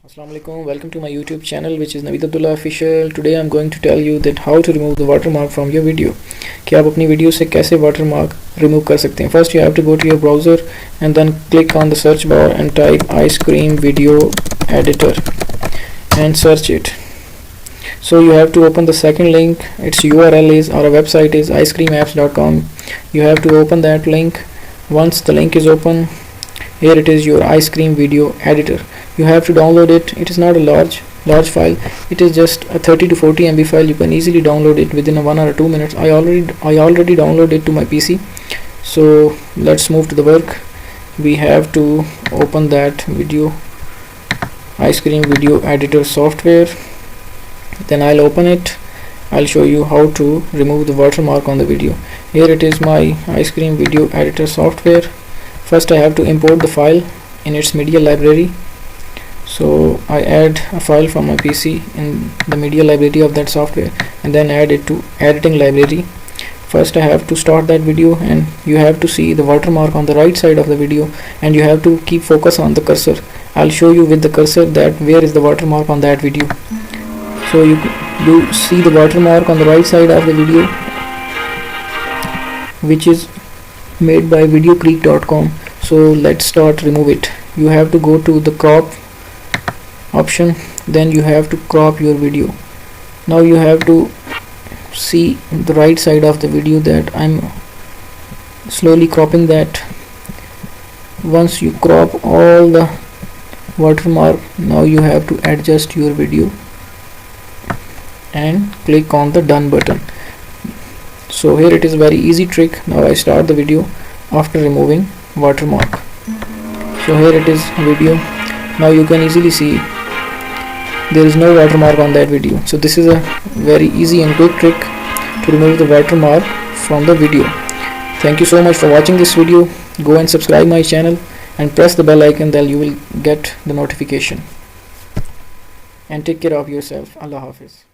Assalamualaikum, welcome to my YouTube channel which is Naveed Abdullah official. Today I'm going to tell you that how to remove the watermark from your video. कि आप अपनी video से कैसे watermark remove कर सकते हैं. First you have to go to your browser and then click on the search bar and type ice cream video editor and search it. So you have to open the second link. Its URL is, our website is icecreamapps.com. You have to open that link. Once the link is open, here it is, your ice cream video editor. You have to download it. It is not a large file. It is just a 30 to 40 MB file. You can easily download it within 1 or 2 minutes. I already downloaded it to my PC. So let's move to the work. We have to open that video ice cream video editor software. Then I'll open it. I'll show you how to remove the watermark on the video. Here it is, my ice cream video editor software. First I have to import the file in its media library. So I add a file from my PC in the media library of that software and then add it to editing library. First I have to start that video, and you have to see the watermark on the right side of the video, and you have to keep focus on the cursor. I'll show you with the cursor that where is the watermark on that video. So you see the watermark on the right side of the video, which is made by videocreek.com. So let's start remove it. You have to go to the crop option, then you have to crop your video. Now you have to see the right side of the video that I'm slowly cropping that. Once you crop all the watermark, now you have to adjust your video and click on the done button. So here it is, very easy trick. Now I start the video after removing watermark. So here it is, video. Now you can easily see there is no watermark on that video. So this is a very easy and quick trick to remove the watermark from the video. Thank you so much for watching this video. Go and subscribe my channel and press the bell icon, then you will get the notification. And take care of yourself. Allah Hafiz.